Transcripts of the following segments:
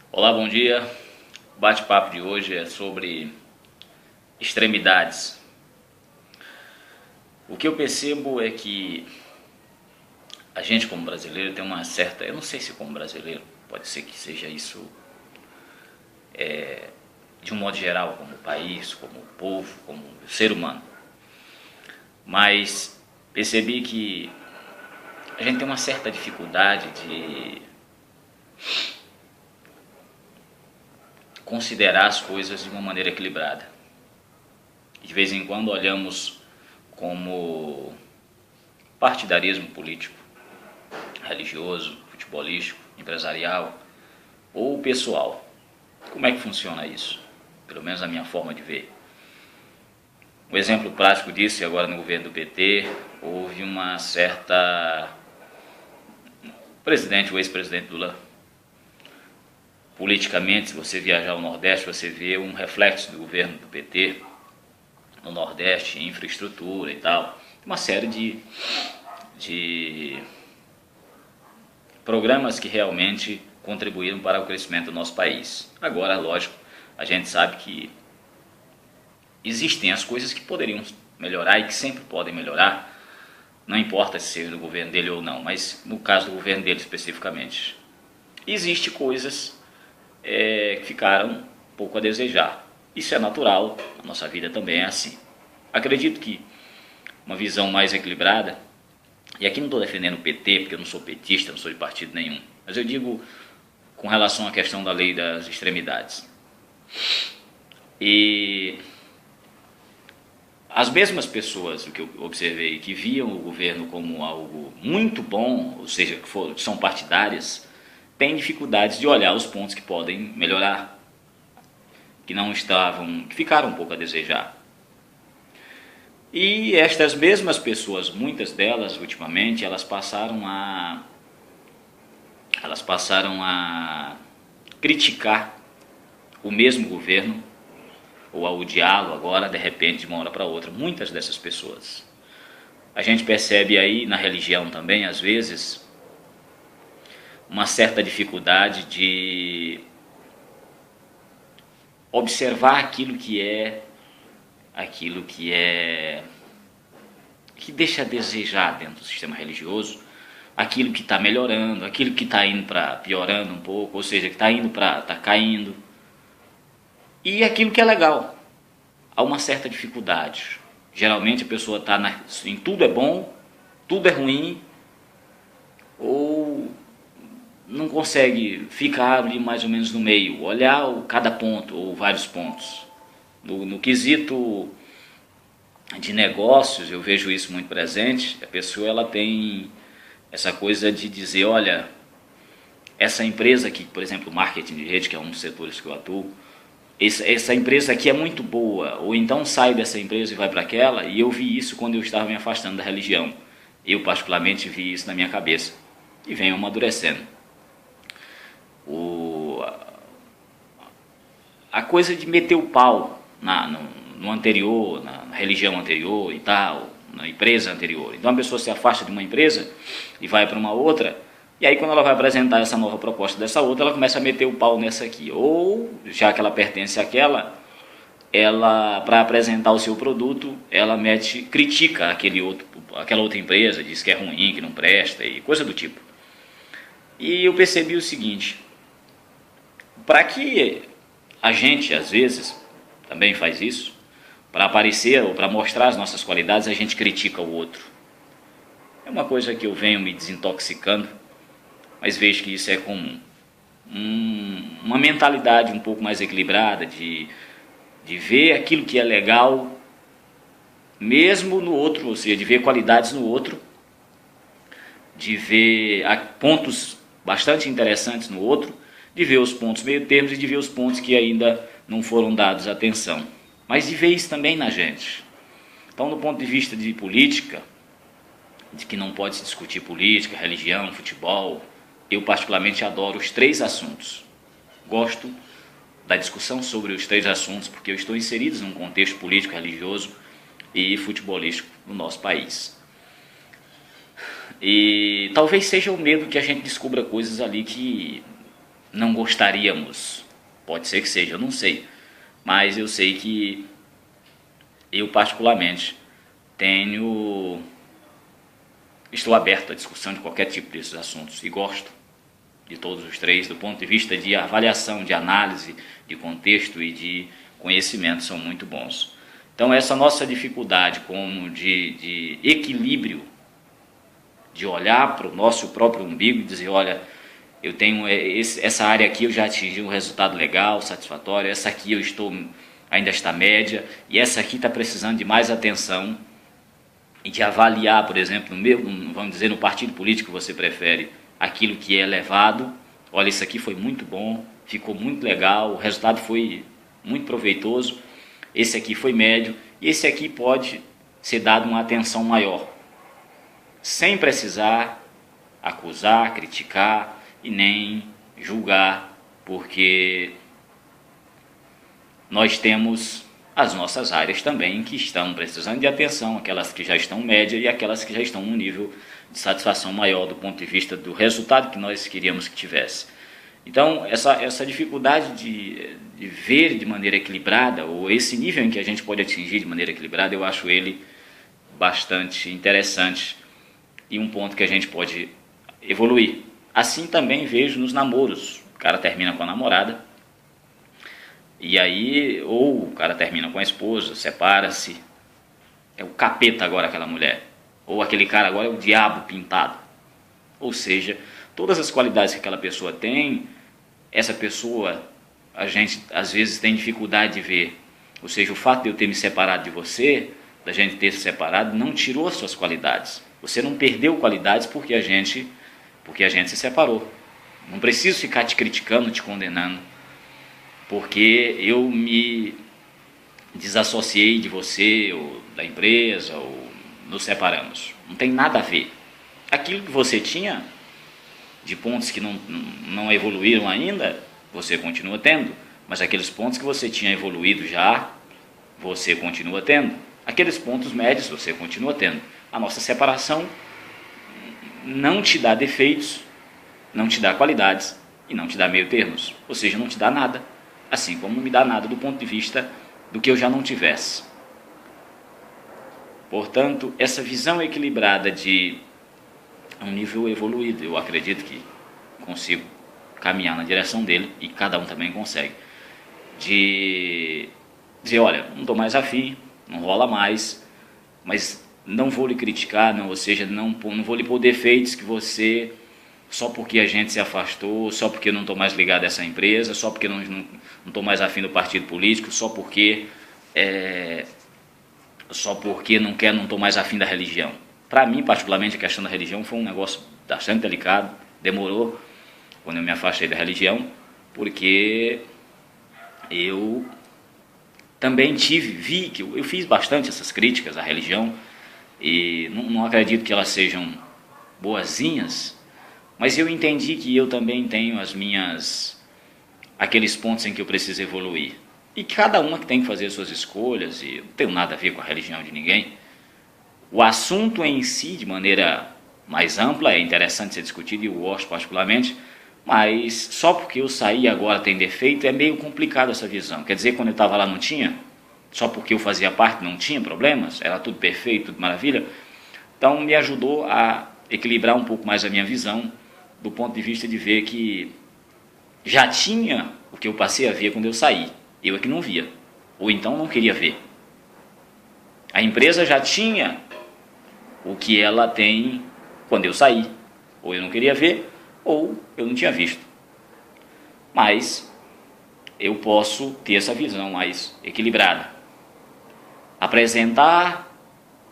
Olá, bom dia. O bate-papo de hoje é sobre extremidades. O que eu percebo é que a gente como brasileiro tem uma certa, eu não sei se como brasileiro, pode ser que seja isso de um modo geral, como país, como povo, como ser humano. Mas percebi que a gente tem uma certa dificuldade de considerar as coisas de uma maneira equilibrada. De vez em quando olhamos como partidarismo político, religioso, futebolístico, empresarial ou pessoal. Como é que funciona isso? Pelo menos a minha forma de ver. Um exemplo prático disso, agora no governo do PT, houve uma certa... o ex-presidente Lula, politicamente, se você viajar ao Nordeste, você vê um reflexo do governo do PT no Nordeste, infraestrutura e tal. Uma série de programas que realmente contribuíram para o crescimento do nosso país. Agora, lógico, a gente sabe que existem as coisas que poderiam melhorar e que sempre podem melhorar, não importa se seja do governo dele ou não, mas no caso do governo dele especificamente. Existem coisas que ficaram um pouco a desejar. Isso é natural, a nossa vida também é assim. Acredito que uma visão mais equilibrada, e aqui não estou defendendo o PT, porque eu não sou petista, não sou de partido nenhum, mas eu digo com relação à questão da lei das extremidades. E as mesmas pessoas, o que eu observei, que viam o governo como algo muito bom, ou seja, que são partidárias, têm dificuldades de olhar os pontos que podem melhorar, que ficaram um pouco a desejar. E estas mesmas pessoas, muitas delas ultimamente, elas passaram a criticar o mesmo governo, ou a odiá-lo agora, de repente, de uma hora para outra. Muitas dessas pessoas. A gente percebe aí na religião também, às vezes, uma certa dificuldade de observar que deixa a desejar dentro do sistema religioso, aquilo que está melhorando, aquilo que está indo para piorando um pouco, ou seja, que está indo para tá caindo, e aquilo que é legal. Há uma certa dificuldade. Geralmente a pessoa está em tudo é bom, tudo é ruim, ou não consegue ficar ali mais ou menos no meio, olhar cada ponto ou vários pontos. No quesito de negócios, eu vejo isso muito presente. A pessoa ela tem essa coisa de dizer, olha, essa empresa aqui, por exemplo, marketing de rede, que é um dos setores que eu atuo, essa empresa aqui é muito boa, ou então sai dessa empresa e vai para aquela, e eu vi isso quando eu estava me afastando da religião. Eu particularmente vi isso na minha cabeça, e venho amadurecendo. A coisa de meter o pau no anterior, na religião anterior e tal, na empresa anterior. Então a pessoa se afasta de uma empresa e vai para uma outra, e aí quando ela vai apresentar essa nova proposta dessa outra, ela começa a meter o pau nessa aqui. Ou, já que ela pertence àquela, ela, para apresentar o seu produto, ela critica aquela outra empresa, diz que é ruim, que não presta e coisa do tipo. E eu percebi o seguinte, para que a gente, às vezes, também faz isso, para aparecer ou para mostrar as nossas qualidades, a gente critica o outro. É uma coisa que eu venho me desintoxicando, mas vejo que isso é comum. Uma mentalidade um pouco mais equilibrada de ver aquilo que é legal, mesmo no outro, ou seja, de ver qualidades no outro, de ver pontos bastante interessantes no outro, de ver os pontos meio termos e de ver os pontos que ainda não foram dados atenção. Mas de ver isso também na gente. Então, do ponto de vista de política, de que não pode se discutir política, religião, futebol, eu particularmente adoro os três assuntos. Gosto da discussão sobre os três assuntos porque eu estou inserido num contexto político, religioso e futebolístico no nosso país. E talvez seja o medo que a gente descubra coisas ali que não gostaríamos. Pode ser que seja, eu não sei. Mas eu sei que eu particularmente estou aberto à discussão de qualquer tipo desses assuntos e gosto de todos os três, do ponto de vista de avaliação, de análise, de contexto e de conhecimento, são muito bons. Então essa nossa dificuldade como de equilíbrio, de olhar para o nosso próprio umbigo e dizer, olha, eu tenho essa área aqui, eu já atingi um resultado legal, satisfatório, essa aqui ainda está média, e essa aqui está precisando de mais atenção, e de avaliar, por exemplo, vamos dizer, no partido político que você prefere, aquilo que é elevado, olha, isso aqui foi muito bom, ficou muito legal, o resultado foi muito proveitoso, esse aqui foi médio, e esse aqui pode ser dado uma atenção maior, sem precisar acusar, criticar e nem julgar, porque nós temos as nossas áreas também que estão precisando de atenção, aquelas que já estão média e aquelas que já estão num nível de satisfação maior do ponto de vista do resultado que nós queríamos que tivesse. Então, essa dificuldade de ver de maneira equilibrada, ou esse nível em que a gente pode atingir de maneira equilibrada, eu acho ele bastante interessante e um ponto que a gente pode evoluir. Assim também vejo nos namoros. O cara termina com a namorada, e aí, ou o cara termina com a esposa, separa-se, é o capeta agora aquela mulher, ou aquele cara agora é o diabo pintado. Ou seja, todas as qualidades que aquela pessoa tem, essa pessoa, a gente às vezes tem dificuldade de ver. Ou seja, o fato de eu ter me separado de você, da gente ter se separado, não tirou as suas qualidades. Você não perdeu qualidades porque a gente se separou. Não preciso ficar te criticando, te condenando, porque eu me desassociei de você, ou da empresa, ou nos separamos. Não tem nada a ver. Aquilo que você tinha, de pontos que não evoluíram ainda, você continua tendo. Mas aqueles pontos que você tinha evoluído já, você continua tendo. Aqueles pontos médios, você continua tendo. A nossa separação não te dá defeitos, não te dá qualidades e não te dá meio termos. Ou seja, não te dá nada. Assim como não me dá nada do ponto de vista do que eu já não tivesse. Portanto, essa visão equilibrada de um nível evoluído, eu acredito que consigo caminhar na direção dele, e cada um também consegue, de dizer, olha, não estou mais afim, não rola mais, mas não vou lhe criticar, ou seja, não vou lhe pôr defeitos que você... só porque a gente se afastou, só porque eu não estou mais ligado a essa empresa, só porque não estou mais afim do partido político, só porque não estou mais afim da religião. Para mim, particularmente, a questão da religião foi um negócio bastante delicado, demorou quando eu me afastei da religião, porque eu também vi que eu fiz bastante essas críticas à religião, e não acredito que elas sejam boazinhas, mas eu entendi que eu também tenho aqueles pontos em que eu preciso evoluir. E cada uma que tem que fazer suas escolhas, e eu não tenho nada a ver com a religião de ninguém. O assunto em si, de maneira mais ampla, é interessante ser discutido, e eu gosto particularmente, mas só porque eu saí e agora tem defeito, é meio complicado essa visão. Quer dizer, quando eu estava lá não tinha? Só porque eu fazia parte não tinha problemas? Era tudo perfeito, tudo maravilha? Então me ajudou a equilibrar um pouco mais a minha visão, do ponto de vista de ver que já tinha o que eu passei a ver quando eu saí, eu é que não via, ou então não queria ver. A empresa já tinha o que ela tem quando eu saí, ou eu não queria ver, ou eu não tinha visto. Mas eu posso ter essa visão mais equilibrada, apresentar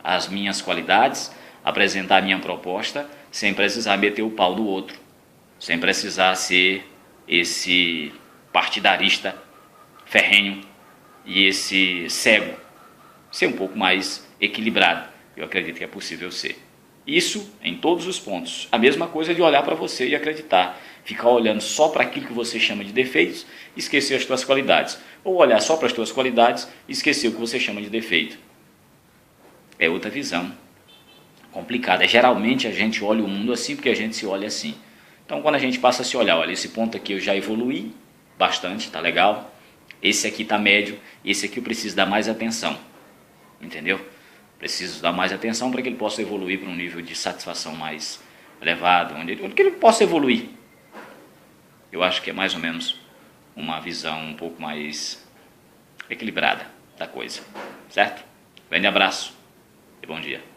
as minhas qualidades, apresentar a minha proposta, sem precisar meter o pau do outro, sem precisar ser esse partidarista ferrenho e esse cego, ser um pouco mais equilibrado. Eu acredito que é possível ser. Isso em todos os pontos. A mesma coisa de olhar para você e acreditar. Ficar olhando só para aquilo que você chama de defeitos e esquecer as suas qualidades. Ou olhar só para as suas qualidades e esquecer o que você chama de defeito. É outra visão complicada. Geralmente a gente olha o mundo assim porque a gente se olha assim. Então, quando a gente passa a se olhar, olha, esse ponto aqui eu já evoluí bastante, tá legal. Esse aqui tá médio, esse aqui eu preciso dar mais atenção, entendeu? Preciso dar mais atenção para que ele possa evoluir para um nível de satisfação mais elevado, onde ele possa evoluir. Eu acho que é mais ou menos uma visão um pouco mais equilibrada da coisa, certo? Grande abraço e bom dia.